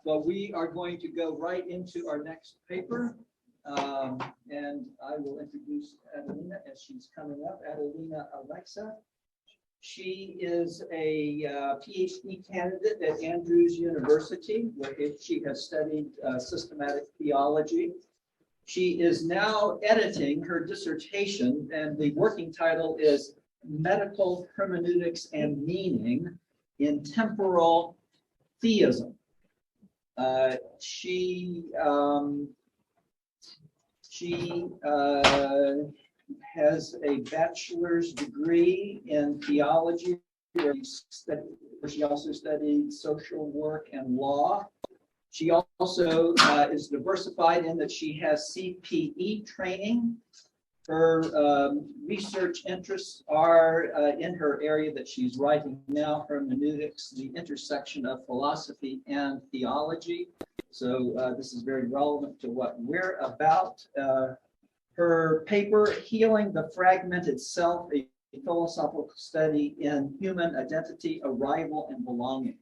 Well, we are going to go right into our next paper. And I will introduce Adelina as she's coming up. Adelina Alexe. She is a PhD candidate at Andrews University, where she has studied systematic theology. She is now editing her dissertation, and the working title is Medical Hermeneutics and Meaning in Temporal Theism. She has a bachelor's degree in theology, where she also studied social work and law. She also is diversified in that she has CPE training. Her research interests are in her area that she's writing now, hermeneutics, the intersection of philosophy and theology. So this is very relevant to what we're about. Her paper, Healing the Fragmented Self, a philosophical study in human identity, arrival, and belonging.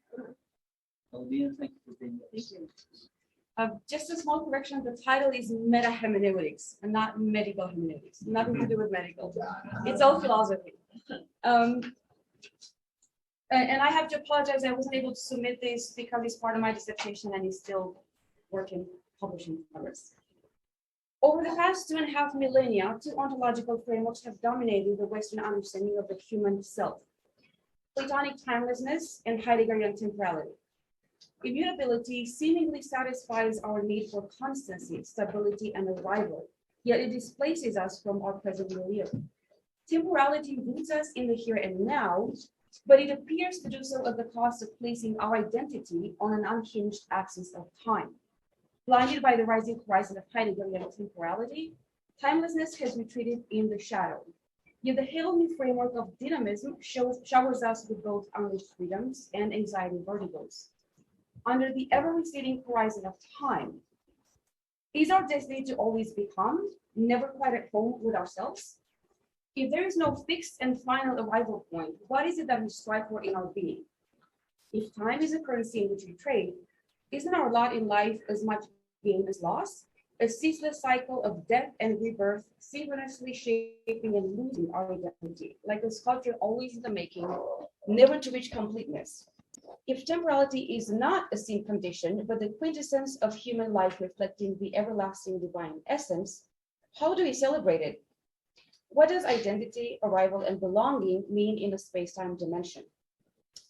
Adelina, thank you for being with us. Thank you. Just a small correction, the title is meta-hermeneutics and not medical hermeneutics. Nothing to do with medical. It's all philosophy. And I have to apologize, I wasn't able to submit this because it's part of my dissertation and it's still working, publishing progress. Over the past 2.5 millennia, two ontological frameworks have dominated the Western understanding of the human self: Platonic timelessness and Heideggerian temporality. Immutability seemingly satisfies our need for constancy, stability, and arrival, yet it displaces us from our present milieu. Temporality roots us in the here and now, but it appears to do so at the cost of placing our identity on an unhinged axis of time. Blinded by the rising horizon of Heideggerian temporality, timelessness has retreated in the shadow. Yet the heavenly framework of dynamism showers us with both unleashed freedoms and anxiety vertigos. Under the ever-receding horizon of time, is our destiny to always become, never quite at home with ourselves? If there is no fixed and final arrival point, what is it that we strive for in our being? If time is a currency in which we trade, isn't our lot in life as much gain as loss? A ceaseless cycle of death and rebirth, synchronously shaping and losing our identity, like a sculpture always in the making, never to reach completeness. If temporality is not a seen condition, but the quintessence of human life reflecting the everlasting divine essence, how do we celebrate it? What does identity, arrival, and belonging mean in a space-time dimension?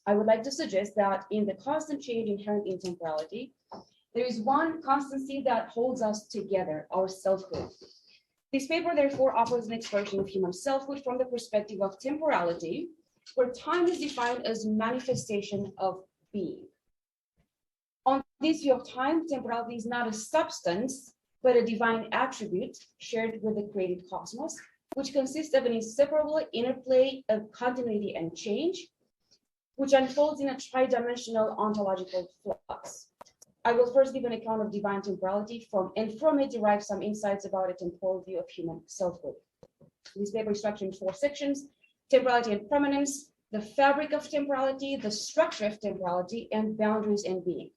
I would like to suggest that in the constant change inherent in temporality, there is one constancy that holds us together, our selfhood. This paper, therefore, offers an expression of human selfhood from the perspective of temporality, where time is defined as manifestation of being. On this view of time, temporality is not a substance, but a divine attribute shared with the created cosmos, which consists of an inseparable interplay of continuity and change, which unfolds in a tridimensional ontological flux. I will first give an account of divine temporality and from it derive some insights about a temporal view of human selfhood. This paper is structured in 4 sections: temporality and permanence, the fabric of temporality, the structure of temporality, and boundaries and being.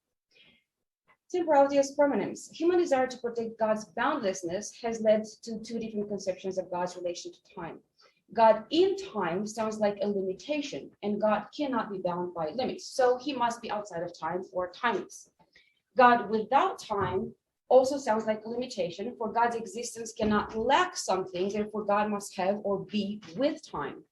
Temporality as permanence. Human desire to protect God's boundlessness has led to 2 different conceptions of God's relation to time. God in time sounds like a limitation, and God cannot be bound by limits, so he must be outside of time or timeless. God without time also sounds like a limitation, for God's existence cannot lack something, therefore God must have or be with time.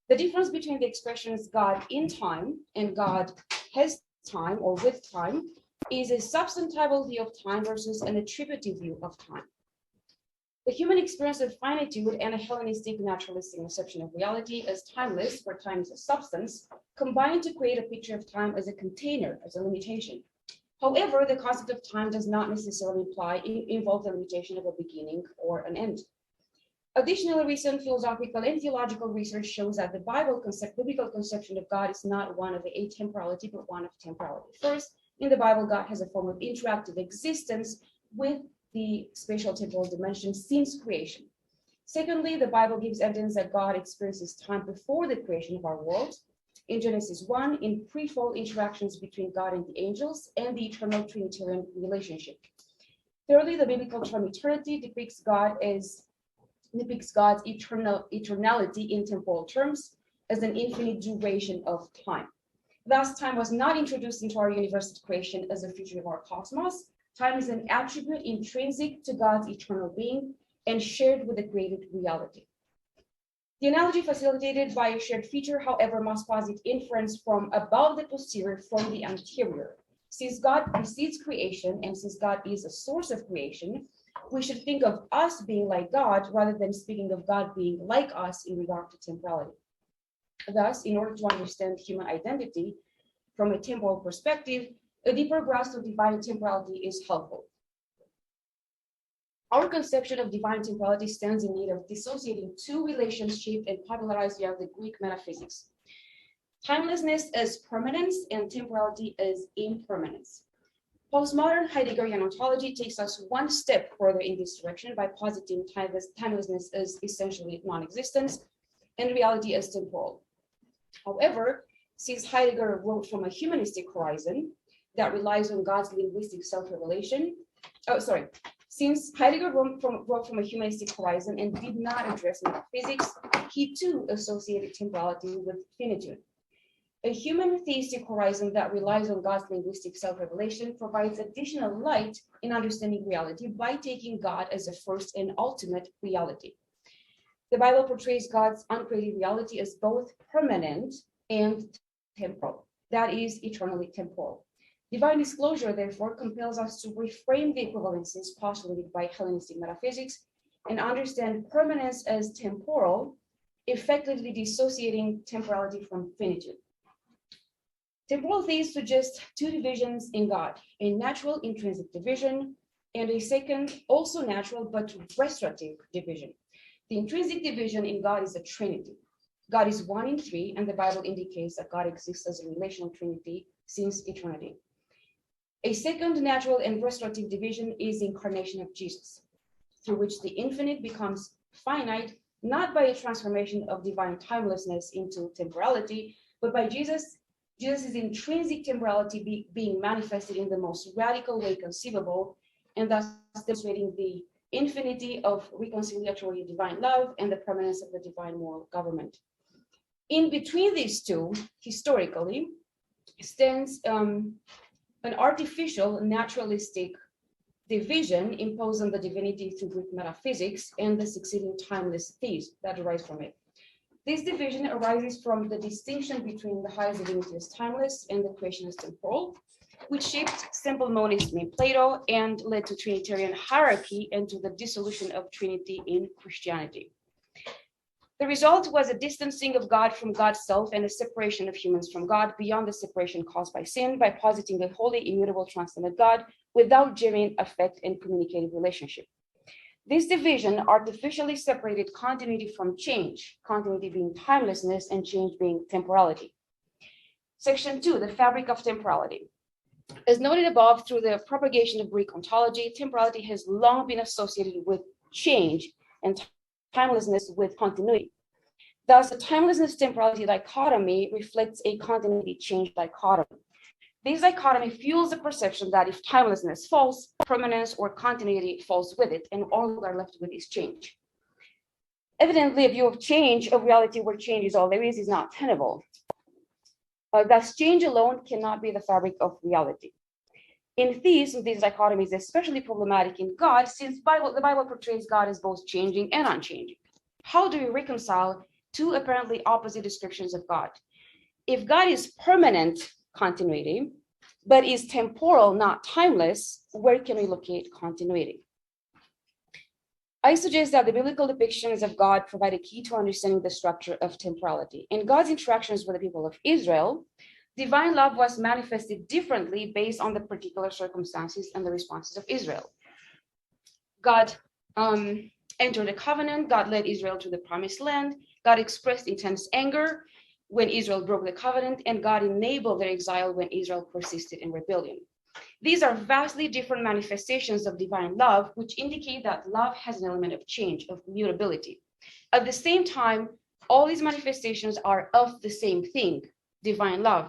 The difference between the expressions God in time and God has time or with time is a substantival view of time versus an attributive view of time. The human experience of finitude and a Hellenistic naturalistic conception of reality as timeless, where time is a substance, combine to create a picture of time as a container, as a limitation. However, the concept of time does not necessarily involve the limitation of a beginning or an end. Additionally, recent philosophical and theological research shows that the biblical conception of God is not one of atemporality, but one of temporality. First, in the Bible, God has a form of interactive existence with the spatial temporal dimension since creation. Secondly, the Bible gives evidence that God experiences time before the creation of our world. in Genesis 1 in pre-fall interactions between God and the angels and the eternal Trinitarian relationship. Thirdly, the biblical term eternity depicts God's eternality in temporal terms as an infinite duration of time. Thus, time was not introduced into our universal creation as a feature of our cosmos. Time is an attribute intrinsic to God's eternal being and shared with the created reality. The analogy facilitated by a shared feature, however, must posit inference from above the posterior from the anterior. Since God precedes creation and since God is a source of creation, we should think of us being like God rather than speaking of God being like us in regard to temporality. Thus, in order to understand human identity from a temporal perspective, a deeper grasp of divine temporality is helpful. Our conception of divine temporality stands in need of dissociating two relations shaped and popularized via the Greek metaphysics: timelessness as permanence and temporality as impermanence. Postmodern Heideggerian ontology takes us one step further in this direction by positing timelessness as essentially non-existence and reality as temporal. However, since Heidegger wrote from a humanistic horizon that relies on God's linguistic self-revelation, since Heidegger wrote from a humanistic horizon and did not address metaphysics, he too associated temporality with finitude. A human theistic horizon that relies on God's linguistic self-revelation provides additional light in understanding reality by taking God as a first and ultimate reality. The Bible portrays God's uncreated reality as both permanent and temporal, that is, eternally temporal. Divine disclosure, therefore, compels us to reframe the equivalences postulated by Hellenistic metaphysics and understand permanence as temporal, effectively dissociating temporality from finitude. Temporal theists suggest two divisions in God: a natural intrinsic division and a second, also natural but restorative division. The intrinsic division in God is a trinity. God is one in three, and the Bible indicates that God exists as a relational trinity since eternity. A second, natural and restorative division is the incarnation of Jesus, through which the infinite becomes finite, not by a transformation of divine timelessness into temporality, but by Jesus' intrinsic temporality being manifested in the most radical way conceivable, and thus demonstrating the infinity of reconciliatory divine love and the permanence of the divine moral government. In between these two, historically, stands an artificial naturalistic division imposed on the divinity through Greek metaphysics and the succeeding timeless theism that derives from it. This division arises from the distinction between the highest divinity as timeless and the creation as temporal, which shaped simple monism in Plato and led to Trinitarian hierarchy and to the dissolution of Trinity in Christianity. The result was a distancing of God from God's self and a separation of humans from God beyond the separation caused by sin by positing a wholly immutable transcendent God without genuine affect and communicative relationship. This division artificially separated continuity from change, continuity being timelessness and change being temporality. Section 2, the fabric of temporality. As noted above, through the propagation of Greek ontology, temporality has long been associated with change and timelessness with continuity. Thus, the timelessness-temporality dichotomy reflects a continuity-change dichotomy. This dichotomy fuels the perception that if timelessness falls, permanence or continuity falls with it, and all we are left with is change. Evidently, a view of change, of reality where change is all there is not tenable. Thus, change alone cannot be the fabric of reality. In theism, this dichotomy is especially problematic in God, since the Bible portrays God as both changing and unchanging. How do we reconcile two apparently opposite descriptions of God? If God is permanent continuity, but is temporal, not timeless, where can we locate continuity? I suggest that the biblical depictions of God provide a key to understanding the structure of temporality. In God's interactions with the people of Israel, divine love was manifested differently based on the particular circumstances and the responses of Israel. God entered a covenant, God led Israel to the promised land, God expressed intense anger when Israel broke the covenant, and God enabled their exile when Israel persisted in rebellion. These are vastly different manifestations of divine love, which indicate that love has an element of change, of mutability. At the same time, all these manifestations are of the same thing, divine love.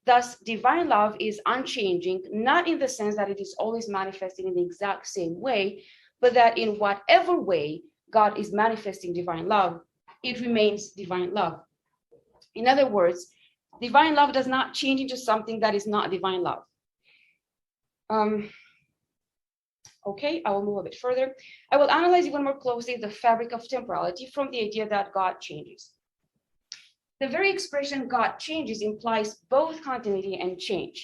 Thus, divine love is unchanging, not in the sense that it is always manifested in the exact same way, but that in whatever way God is manifesting divine love, it remains divine love. In other words, divine love does not change into something that is not divine love. Okay, I will move a bit further. I will analyze even more closely the fabric of temporality from the idea that God changes. The very expression God changes implies both continuity and change.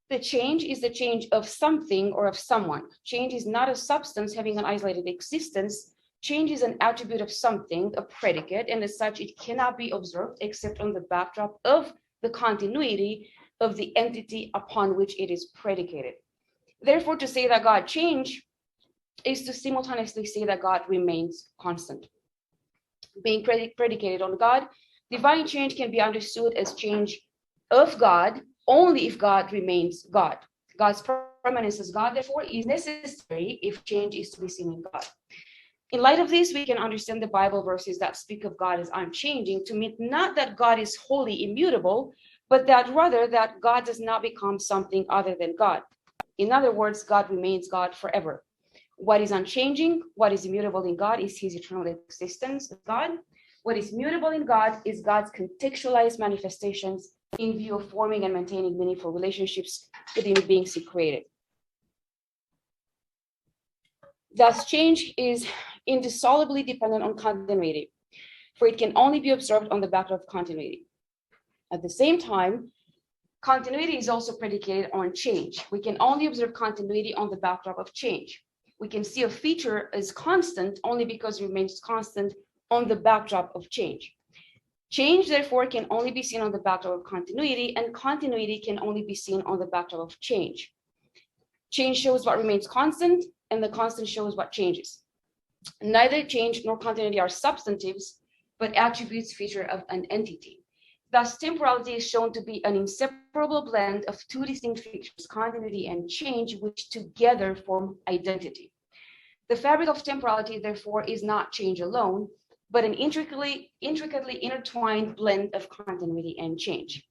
The change is the change of something or of someone. Change is not a substance having an isolated existence. Change is an attribute of something, a predicate, and as such, it cannot be observed except on the backdrop of the continuity of the entity upon which it is predicated. Therefore, to say that God changed is to simultaneously say that God remains constant. Being predicated on God, divine change can be understood as change of God only if God remains God. God's permanence as God, therefore, is necessary if change is to be seen in God. In light of this, we can understand the Bible verses that speak of God as unchanging to mean not that God is wholly immutable, but that rather that God does not become something other than God. In other words, God remains God forever. What is unchanging, what is immutable in God is his eternal existence as God. What is mutable in God is God's contextualized manifestations in view of forming and maintaining meaningful relationships with human beings he created. Thus, change is indissolubly dependent on continuity, for it can only be observed on the backdrop of continuity. At the same time, continuity is also predicated on change. We can only observe continuity on the backdrop of change. We can see a feature as constant only because it remains constant on the backdrop of change. Change, therefore, can only be seen on the backdrop of continuity, and continuity can only be seen on the backdrop of change. Change shows what remains constant, and the constant shows what changes. Neither change nor continuity are substantives, but attributes, feature of an entity. Thus, temporality is shown to be an inseparable blend of two distinct features, continuity and change, which together form identity. The fabric of temporality, therefore, is not change alone, but an intricately intertwined blend of continuity and change.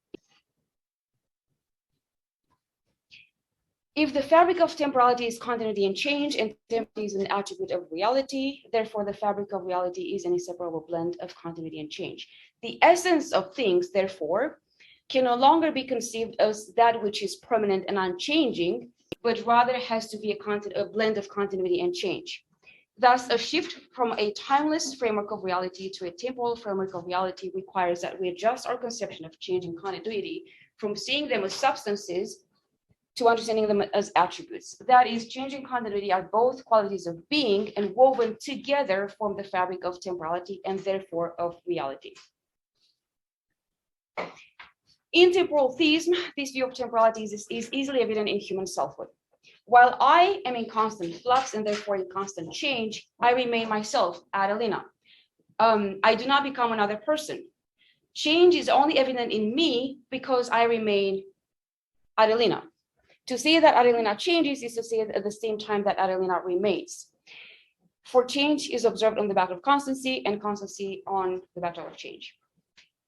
If the fabric of temporality is continuity and change, and temporality is an attribute of reality, therefore the fabric of reality is an inseparable blend of continuity and change. The essence of things, therefore, can no longer be conceived as that which is permanent and unchanging, but rather has to be a blend of continuity and change. Thus, a shift from a timeless framework of reality to a temporal framework of reality requires that we adjust our conception of change and continuity from seeing them as substances to understanding them as attributes. That is, change and continuity are both qualities of being, and woven together form the fabric of temporality and therefore of reality. In temporal theism, this view of temporality is easily evident in human selfhood. While I am in constant flux and therefore in constant change, I remain myself, Adelina. I do not become another person. Change is only evident in me because I remain Adelina. To say that Adelina changes is to say at the same time that Adelina remains. For change is observed on the backdrop of constancy, and constancy on the backdrop of change.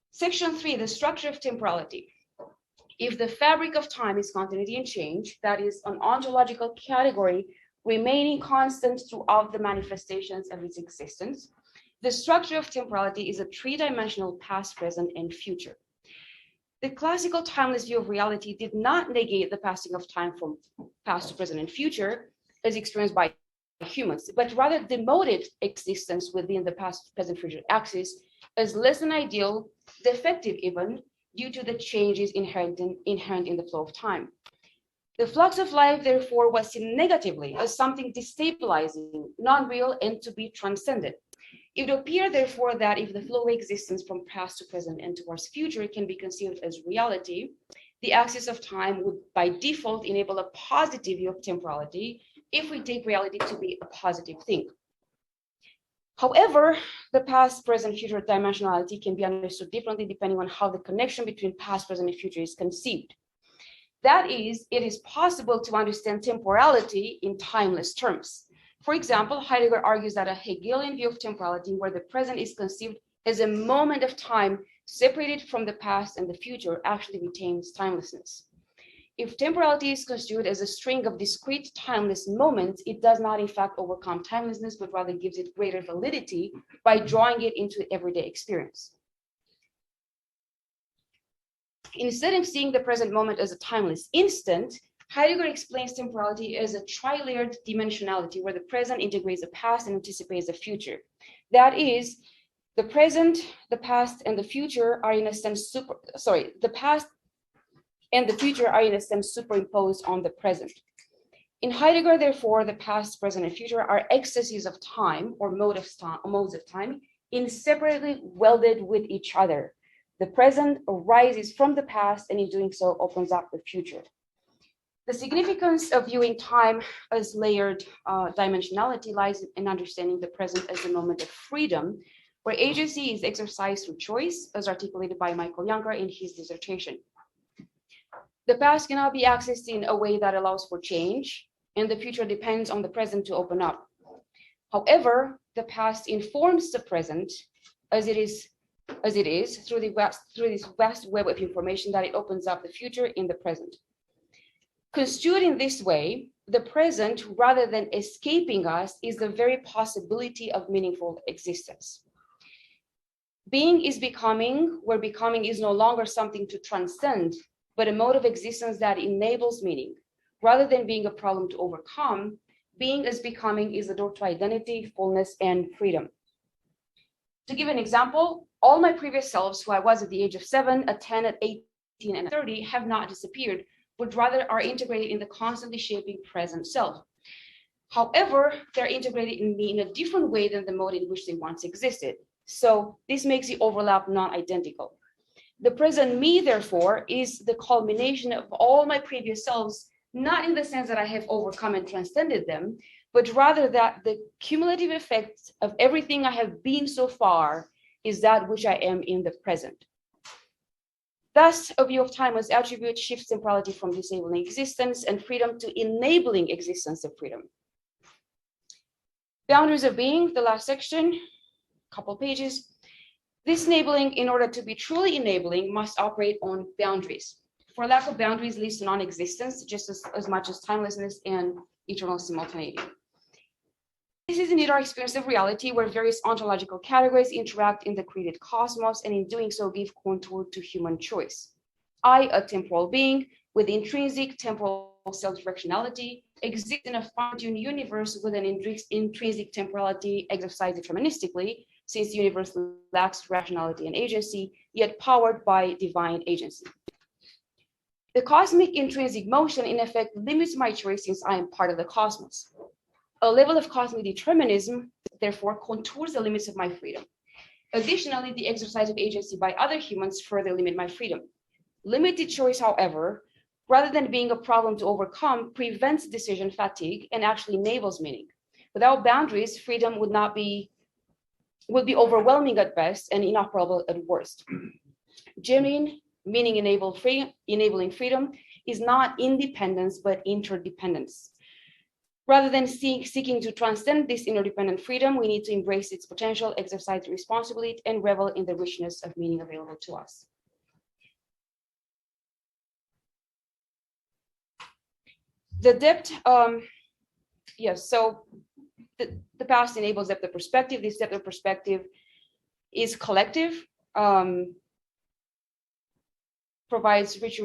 Section 3, the structure of temporality. If the fabric of time is continuity and change, that is an ontological category remaining constant throughout the manifestations of its existence, the structure of temporality is a three-dimensional past, present, and future. The classical timeless view of reality did not negate the passing of time from past to present and future as experienced by humans, but rather demoted existence within the past, present, future axis as less than ideal, defective even, due to the changes inherent in the flow of time. The flux of life, therefore, was seen negatively as something destabilizing, non-real, and to be transcended. It appeared, therefore, that if the flow of existence from past to present and towards future can be conceived as reality, the axis of time would by default enable a positive view of temporality if we take reality to be a positive thing. However, the past, present, future dimensionality can be understood differently depending on how the connection between past, present, and future is conceived. That is, it is possible to understand temporality in timeless terms. For example, Heidegger argues that a Hegelian view of temporality, where the present is conceived as a moment of time separated from the past and the future, actually retains timelessness. If temporality is construed as a string of discrete timeless moments, it does not in fact overcome timelessness, but rather gives it greater validity by drawing it into everyday experience. Instead of seeing the present moment as a timeless instant, Heidegger explains temporality as a tri-layered dimensionality where the present integrates the past and anticipates the future. That is, the present, the past, and the future are in a sense the past and the future are in a sense superimposed on the present. In Heidegger, therefore, the past, present, and future are ecstasies of time or modes of time inseparably welded with each other. The present arises from the past, and in doing so opens up the future. The significance of viewing time as layered dimensionality lies in understanding the present as a moment of freedom, where agency is exercised through choice, as articulated by Michael Younger in his dissertation. The past cannot be accessed in a way that allows for change, and the future depends on the present to open up. However, the past informs the present as it is through this vast web of information that it opens up the future in the present. Construed in this way, the present, rather than escaping us, is the very possibility of meaningful existence. Being is becoming, where becoming is no longer something to transcend, but a mode of existence that enables meaning. Rather than being a problem to overcome, being as becoming is the door to identity, fullness, and freedom. To give an example, all my previous selves, who I was at the age of 7, at 10, at 18, and at 30, have not disappeared, but rather are integrated in the constantly shaping present self. However, they're integrated in me in a different way than the mode in which they once existed. So this makes the overlap non-identical. The present me, therefore, is the culmination of all my previous selves, not in the sense that I have overcome and transcended them, but rather that the cumulative effect of everything I have been so far is that which I am in the present. Thus, a view of time as attribute shifts temporality from disabling existence and freedom to enabling existence of freedom. Boundaries of being, the last section, couple pages. This enabling, in order to be truly enabling, must operate on boundaries. For lack of boundaries leads to non-existence, just as much as timelessness and eternal simultaneity. This is indeed our experience of reality, where various ontological categories interact in the created cosmos, and in doing so give contour to human choice. I, a temporal being with intrinsic temporal self-directionality, exist in a fine-tuned universe with an intrinsic temporality exercised deterministically, since the universe lacks rationality and agency, yet powered by divine agency. The cosmic intrinsic motion, in effect, limits my choice since I am part of the cosmos. A level of cosmic determinism, therefore, contours the limits of my freedom. Additionally, the exercise of agency by other humans further limit my freedom. Limited choice, however, rather than being a problem to overcome, prevents decision fatigue and actually enables meaning. Without boundaries, freedom would be overwhelming at best and inoperable at worst. Genuine, meaning enabling freedom, is not independence, but interdependence. Rather than seeking to transcend this interdependent freedom, we need to embrace its potential, exercise it responsibly, and revel in the richness of meaning available to us. The depth, so the past enables depth of perspective. This depth of perspective is collective, provides rich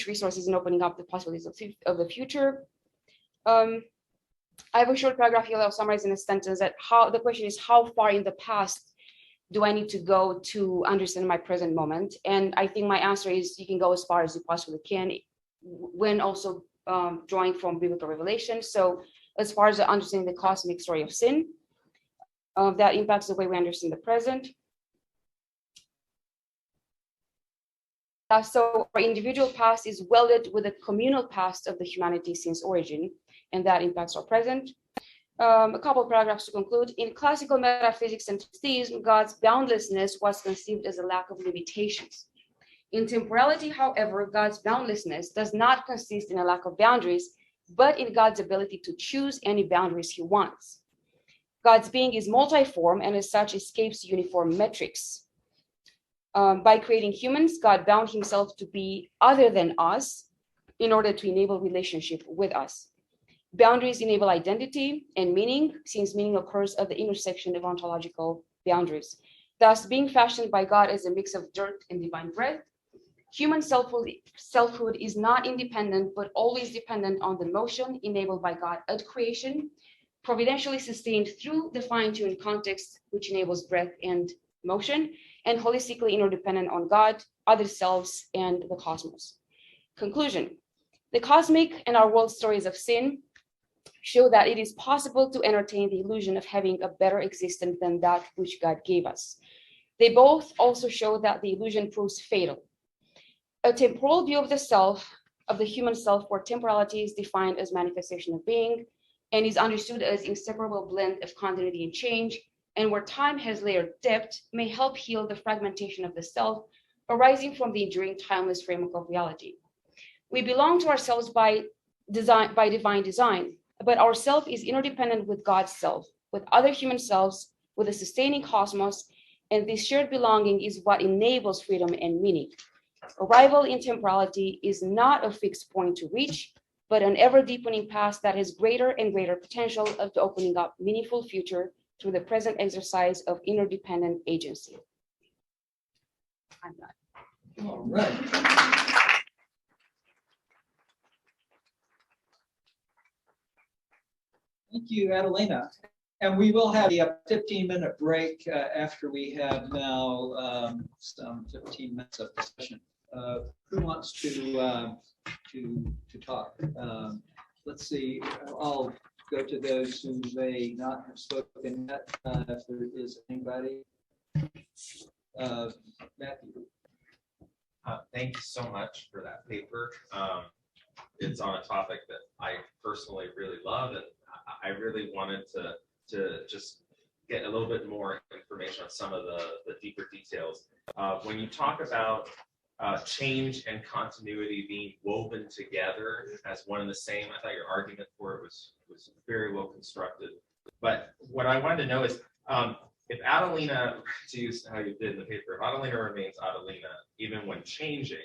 resources in opening up the possibilities of the future. I have a short paragraph here that I'll summarize in a sentence that the question is, how far in the past do I need to go to understand my present moment? And I think my answer is you can go as far as you possibly can, when also drawing from biblical revelation. So as far as understanding the cosmic story of sin, that impacts the way we understand the present. So our individual past is welded with the communal past of the humanity since origin, and that impacts our present. A couple of paragraphs to conclude. In classical metaphysics and theism, God's boundlessness was conceived as a lack of limitations. In temporality, however, God's boundlessness does not consist in a lack of boundaries, but in God's ability to choose any boundaries he wants. God's being is multiform and as such escapes uniform metrics. By creating humans, God bound himself to be other than us in order to enable relationship with us. Boundaries enable identity and meaning, since meaning occurs at the intersection of ontological boundaries. Thus, being fashioned by God as a mix of dirt and divine breath, human selfhood is not independent, but always dependent on the motion enabled by God at creation, providentially sustained through the fine-tuned context which enables breath and motion, and holistically interdependent on God, other selves, and the cosmos. Conclusion. The cosmic and our world stories of sin show that it is possible to entertain the illusion of having a better existence than that which God gave us. They both also show that the illusion proves fatal. A temporal view of the self, of the human self, where temporality is defined as manifestation of being and is understood as inseparable blend of continuity and change, and where time has layered depth, may help heal the fragmentation of the self arising from the enduring timeless framework of reality. We belong to ourselves by divine design, but our self is interdependent with God's self, with other human selves, with a sustaining cosmos, and this shared belonging is what enables freedom and meaning. Arrival in temporality is not a fixed point to reach, but an ever-deepening path that has greater and greater potential of opening up meaningful future through the present exercise of interdependent agency. I'm done. All right. Thank you, Adelina. And we will have a 15-minute break after we have now some 15 minutes of discussion. Who wants to talk? Let's see. I'll go to those who may not have spoken yet. If there is anybody, Matthew. Thank you so much for that paper. It's on a topic that I personally really love, and I really wanted to just get a little bit more information on some of the deeper details. When you talk about change and continuity being woven together as one and the same, I thought your argument for it was very well constructed. But what I wanted to know is, if Adelina, to use how you did in the paper, if Adelina remains Adelina, even when changing,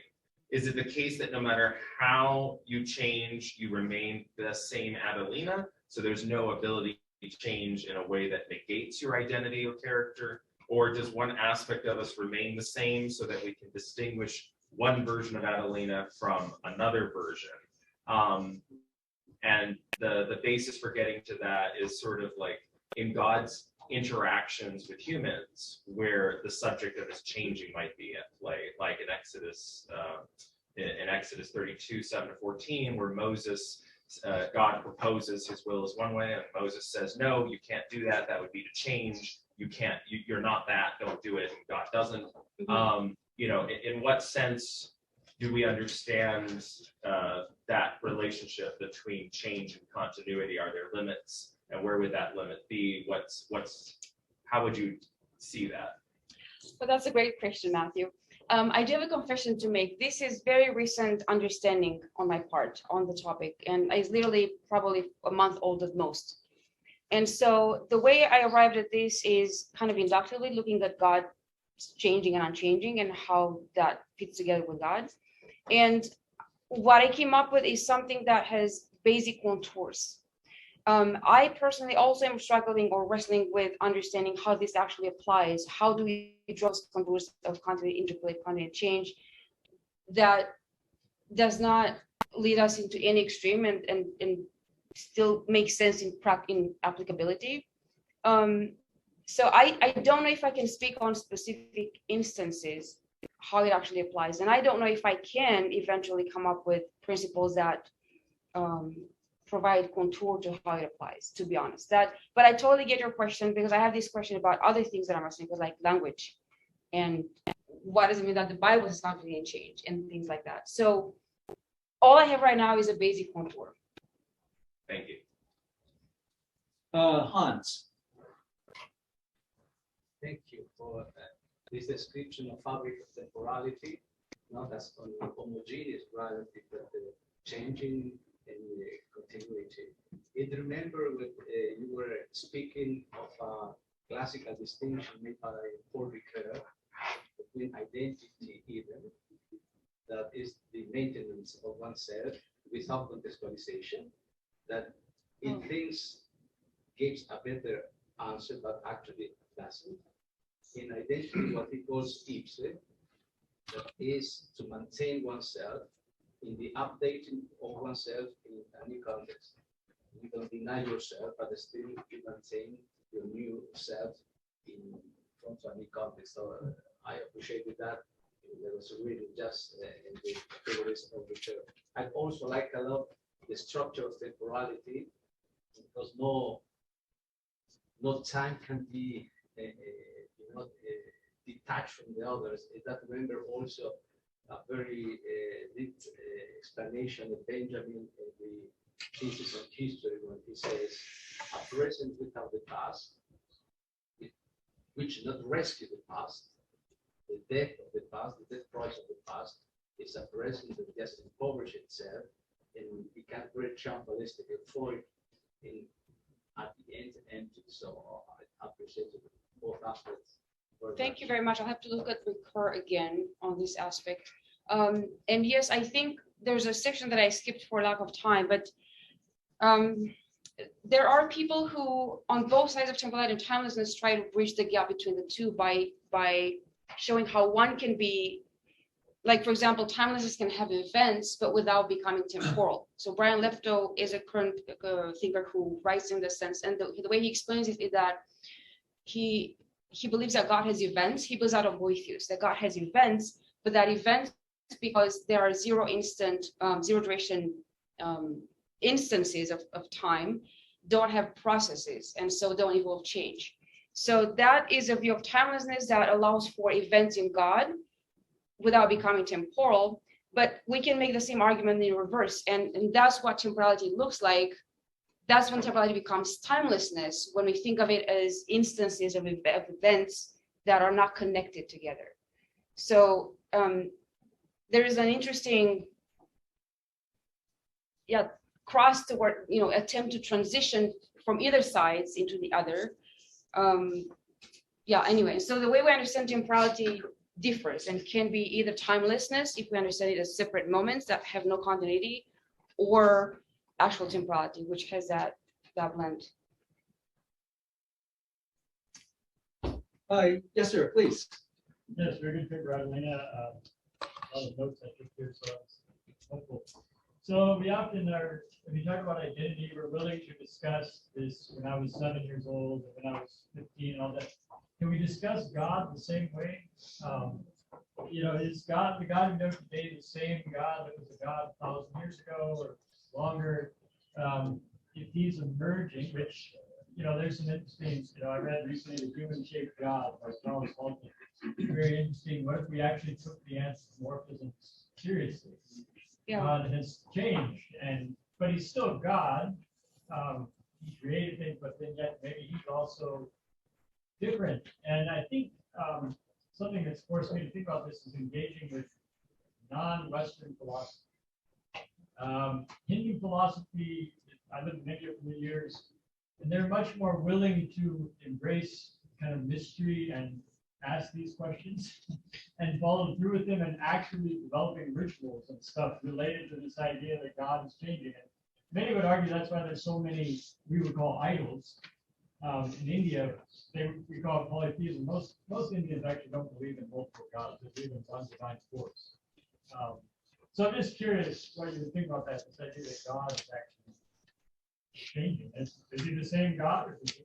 is it the case that no matter how you change, you remain the same Adelina? So there's no ability to change in a way that negates your identity or character? Or does one aspect of us remain the same so that we can distinguish one version of Adelina from another version? And the basis for getting to that is sort of like in God's interactions with humans, where the subject of his changing might be at play, like in Exodus 32, 7-14, where Moses, God proposes his will is one way, and Moses says, no, you can't do that. That would be to change. You can't, you're not that, don't do it. And God doesn't. In what sense do we understand that relationship between change and continuity? Are there limits? And where would that limit be? How would you see that? Well, that's a great question, Matthew. I do have a confession to make. This is very recent understanding on my part on the topic, and it's literally probably a month old at most. And so the way I arrived at this is kind of inductively looking at God changing and unchanging and how that fits together with God. And what I came up with is something that has basic contours. I personally also am struggling or wrestling with understanding how this actually applies. How do we draw contours of continuity, interplay, continuity, change that does not lead us into any extreme and still makes sense in applicability. So I don't know if I can speak on specific instances how it actually applies, and I don't know if I can eventually come up with principles that provide contour to how it applies, to be honest. But I totally get your question, because I have this question about other things that I'm wrestling with, like language, and what does it mean that the Bible is not really change and things like that. So all I have right now is a basic contour. Thank you. Hans. Thank you for this description of fabric of temporality, not as only homogeneous reality, but changing and continuity. It remember when you were speaking of a classical distinction made by Paul Ricoeur between identity even, that is the maintenance of oneself without contextualization, that it thinks gives a better answer, but actually doesn't. In identity, what he calls ipse, that is to maintain oneself in the updating of oneself in a new context. You don't deny yourself, but still you maintain your new self in front of a new context. So I appreciated that. There was really just in the theories of the church. I also like a lot the structure of temporality, because no time can be detached from the others. That remember also a very neat explanation of Benjamin in the thesis on history, when he says a present without the past, which not rescue the past, the death of the past, the death price of the past, is a present that just impoverishes itself and become very triumphalistic and euphoric in at the end empty. So I appreciate both aspects. Thank you very much. I'll have to look at Recur again on this aspect. And yes, I think there's a section that I skipped for lack of time, but there are people who, on both sides of temporality and timelessness, try to bridge the gap between the two by showing how one can be, like, for example, timelessness can have events, but without becoming temporal. So Brian Leftow is a current thinker who writes in this sense, and the way he explains it is that he believes that God has events. He believes out of Boethius that God has events, but that events, because there are zero duration instances of time, don't have processes, and so don't involve change. So that is a view of timelessness that allows for events in God without becoming temporal. But we can make the same argument in reverse, and that's what temporality looks like. That's when temporality becomes timelessness, when we think of it as instances of events that are not connected together. So there is an interesting cross toward, attempt to transition from either sides into the other. Anyway, so the way we understand temporality differs and can be either timelessness, if we understand it as separate moments that have no continuity, or actual temporality, which has that blend. Yes, sir, please. Yes, very good paper, Adelina. A lot of notes I took here, so it's helpful. So we often are, when we talk about identity, we're willing to discuss this when I was 7 years old, and when I was 15, and all that. Can we discuss God the same way? Is God, the God we know today, the same God that was a God 1,000 years ago or longer? If he's emerging, which, there's some interesting, I read recently The Human-Shaped God by Charles Walton. Very interesting. What if we actually took the anthropomorphism seriously? Yeah. God has changed, but he's still God. He created things, but then yet maybe he's also different. And I think something that's forced me to think about this is engaging with non-Western philosophy. Hindu philosophy, I lived in India for years, and they're much more willing to embrace kind of mystery and ask these questions and follow through with them, and actually developing rituals and stuff related to this idea that God is changing. And many would argue that's why there's so many we would call idols. In India, we call it polytheism. Most Indians actually don't believe in multiple gods; they believe in one divine force. So I'm just curious what you would think about that. This idea that God is actually changing. Is he the same God, or is he?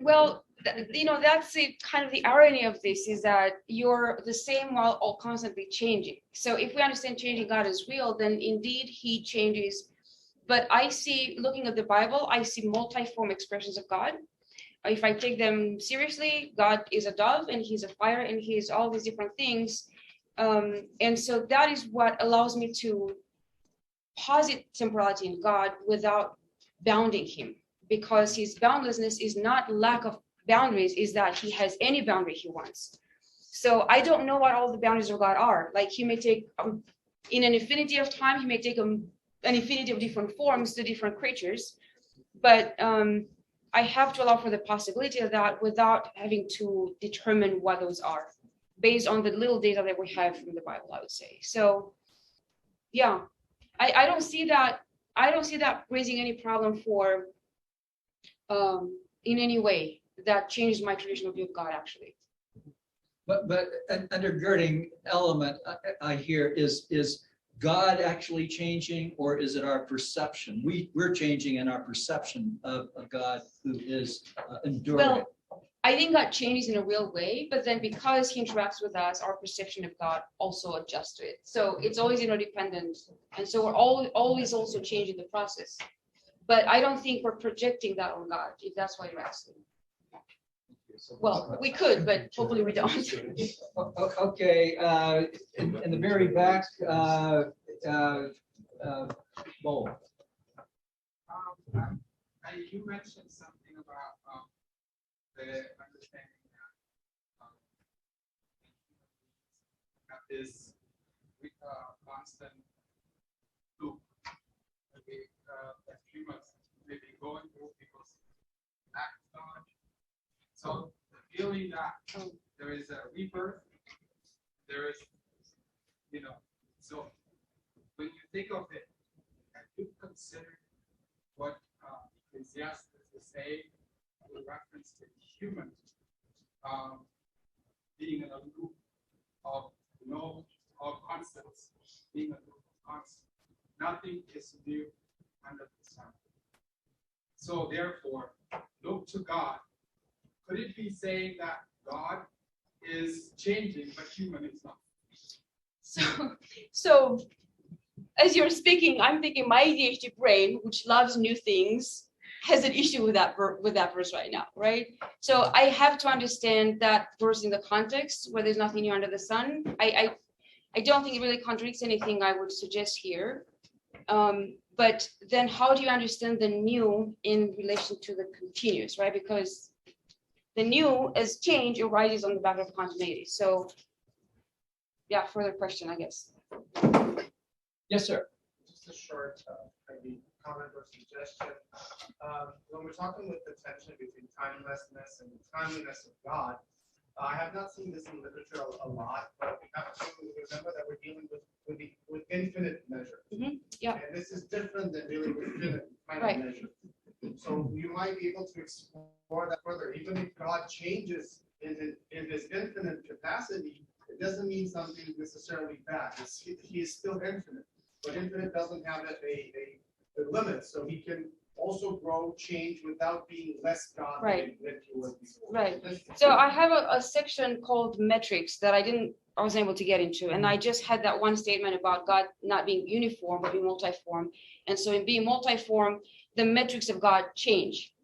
Well, that's the kind of the irony of this, is that you're the same while all constantly changing. So if we understand changing God is real, then indeed he changes. But I see, looking at the Bible, I see multi-form expressions of God. If I take them seriously, God is a dove, and he's a fire, and he is all these different things. And so that is what allows me to posit temporality in God without bounding him, because his boundlessness is not lack of boundaries, is that he has any boundary he wants. So I don't know what all the boundaries of God are. Like, he may take, in an infinity of time, he may take an infinity of different forms to different creatures, but I have to allow for the possibility of that without having to determine what those are. based on the little data that we have from the Bible, I would say. So, yeah, I don't see that. I don't see that raising any problem for, in any way that changes my traditional view of God, actually. But an undergirding element I hear is God actually changing, or is it our perception? We're changing in our perception of a God who is enduring. Well, I think God changes in a real way, but then because he interacts with us, our perception of God also adjusts to it. So it's always interdependent. And so we're always also changing the process. But I don't think we're projecting that on God, if that's what you're asking. Well, we could, but hopefully we don't. Okay, in the very back, Bowl. You mentioned something about the understanding that this constant loop that humans may be going through because lack of knowledge. So the feeling that there is a rebirth, there is, so when you think of it, have you considered what Ecclesiastes is saying in reference to human being in a loop of constants, being a loop of constants. Nothing is new under the sun. So therefore, look to God. Could it be saying that God is changing, but human is not? So as you're speaking, I'm thinking my ADHD brain, which loves new things, has an issue with that verse right now, right? So I have to understand that verse in the context where there's nothing new under the sun. I don't think it really contradicts anything I would suggest here. But then how do you understand the new in relation to the continuous, right? Because the new as change arises on the back of continuity. So yeah, further question, I guess. Yes, sir. Just a short maybe comment or suggestion. When we're talking with the tension between timelessness and the timeliness of God, I have not seen this in literature a lot, but we have to remember that we're dealing with infinite measure. Yeah. And this is different than dealing with finite Right. measure. So you might be able to explore that further. Even if God changes in his infinite capacity, it doesn't mean something necessarily bad. He is still infinite, but infinite doesn't have a limit. So he can also grow, change without being less God Right. than he was before. Right. So I have a section called metrics that I wasn't able to get into. And I just had that one statement about God not being uniform, but being multiform. And so in being multiform, the metrics of God change.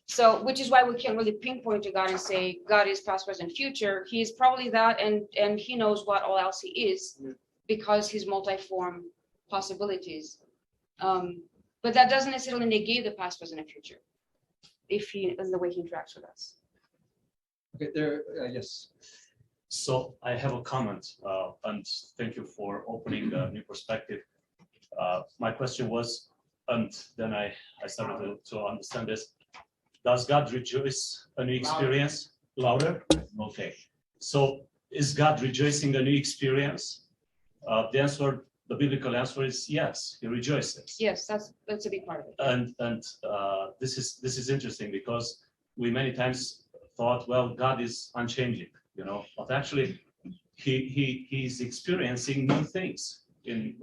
So, which is why we can't really pinpoint to God and say, God is past, present, future. He is probably that, and he knows what all else he is because he's multiform possibilities. But that doesn't necessarily negate the past, present, and future if he, in the way he interacts with us. Okay, there, yes. So I have a comment, and thank you for opening a new perspective. My question was, and then I started to understand this. Does God rejoice a new experience? Louder? Okay. So is God rejoicing a new experience? The biblical answer is yes, he rejoices. Yes, that's a big part of it. And this is interesting because we many times thought, well, God is unchanging, but actually he's experiencing new things in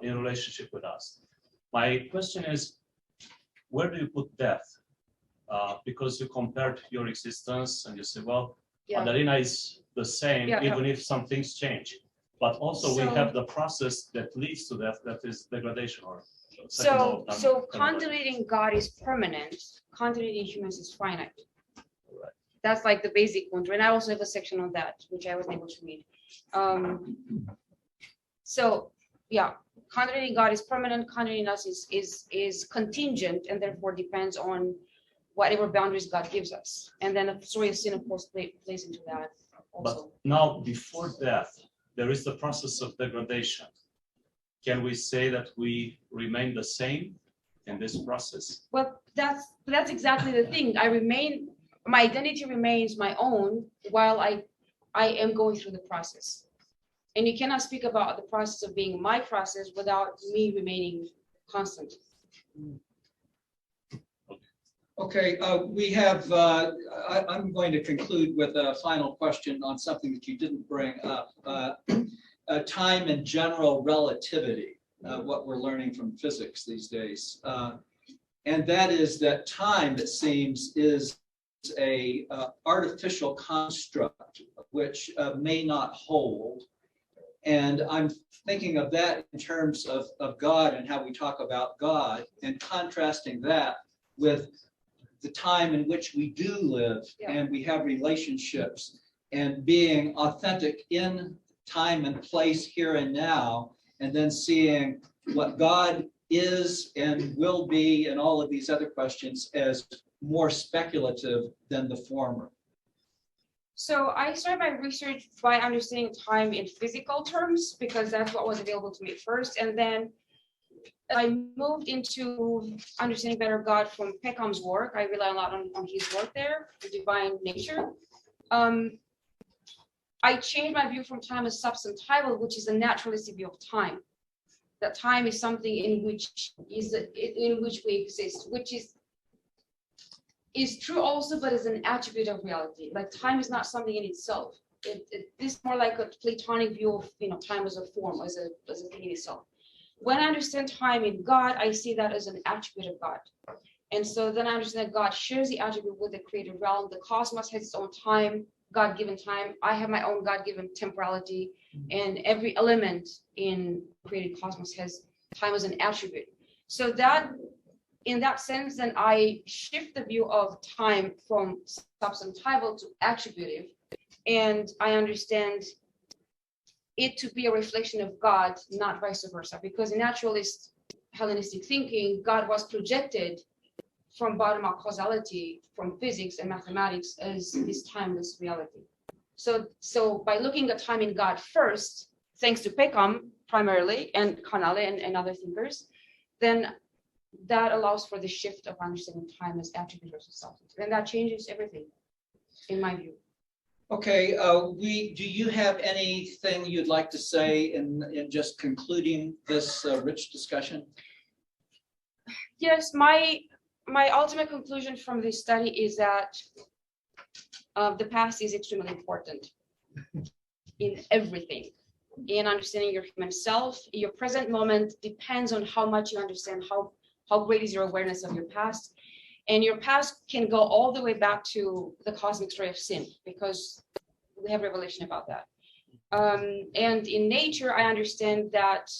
relationship with us. My question is, where do you put death? Because you compared your existence and you say, well, Adelina is the same, even if some things change. But also we have the process that leads to death, that is degradation. Or so continuity in God is permanent. Continuity in humans is finite. Right. That's like the basic one. And I also have a section on that, which I wasn't able to read. So yeah, continuity in God is permanent. Continuity in us is contingent, and therefore depends on whatever boundaries God gives us. And then the story of sin, of course, plays into that also. But now, before death, there is the process of degradation. Can we say that we remain the same in this process? Well, that's exactly the thing. My identity remains my own while I I am going through the process. And you cannot speak about the process of being my process without me remaining constant. Okay, we have, I'm going to conclude with a final question on something that you didn't bring up. Time and general relativity, what we're learning from physics these days. And that is that time, it seems, is a artificial construct which may not hold. And I'm thinking of that in terms of God and how we talk about God, and contrasting that with the time in which we do live, and we have relationships, and being authentic in time and place here and now, and then seeing what God is and will be, and all of these other questions as more speculative than the former. So I started my research by understanding time in physical terms, because that's what was available to me first. And then I moved into understanding better God from Peckham's work. I rely a lot on his work there, the divine nature. I changed my view from time as substantival, which is a naturalistic view of time. That time is something in which we exist, which is true also, but is an attribute of reality. Like time is not something in itself. It is more like a Platonic view of time as a form, as a thing in itself. When I understand time in God, I see that as an attribute of God. And so then I understand that God shares the attribute with the created realm. The cosmos has its own time, God-given time. I have my own God-given temporality. And every element in created cosmos has time as an attribute. So that, in that sense, then I shift the view of time from substantival to attributive. And I understand it to be a reflection of God, not vice versa. Because in naturalist Hellenistic thinking, God was projected from bottom-up causality, from physics and mathematics, as this timeless reality. So by looking at time in God first, thanks to Peckham primarily, and Canale and other thinkers, then that allows for the shift of understanding time as attribute versus substance. And that changes everything, in my view. Okay, do you have anything you'd like to say in just concluding this rich discussion? Yes, my ultimate conclusion from this study is that the past is extremely important in everything. In understanding your human self, your present moment depends on how much you understand how great is your awareness of your past. And your past can go all the way back to the cosmic story of sin, because we have revelation about that. And in nature, I understand that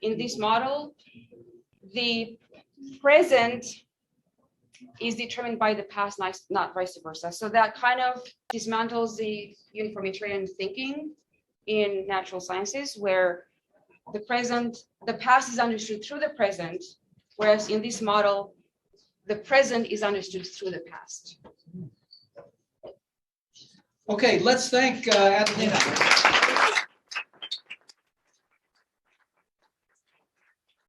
in this model, the present is determined by the past, not vice versa. So that kind of dismantles the uniformitarian thinking in natural sciences, where the past is understood through the present, whereas in this model, the present is understood through the past. Okay, let's thank Adelina.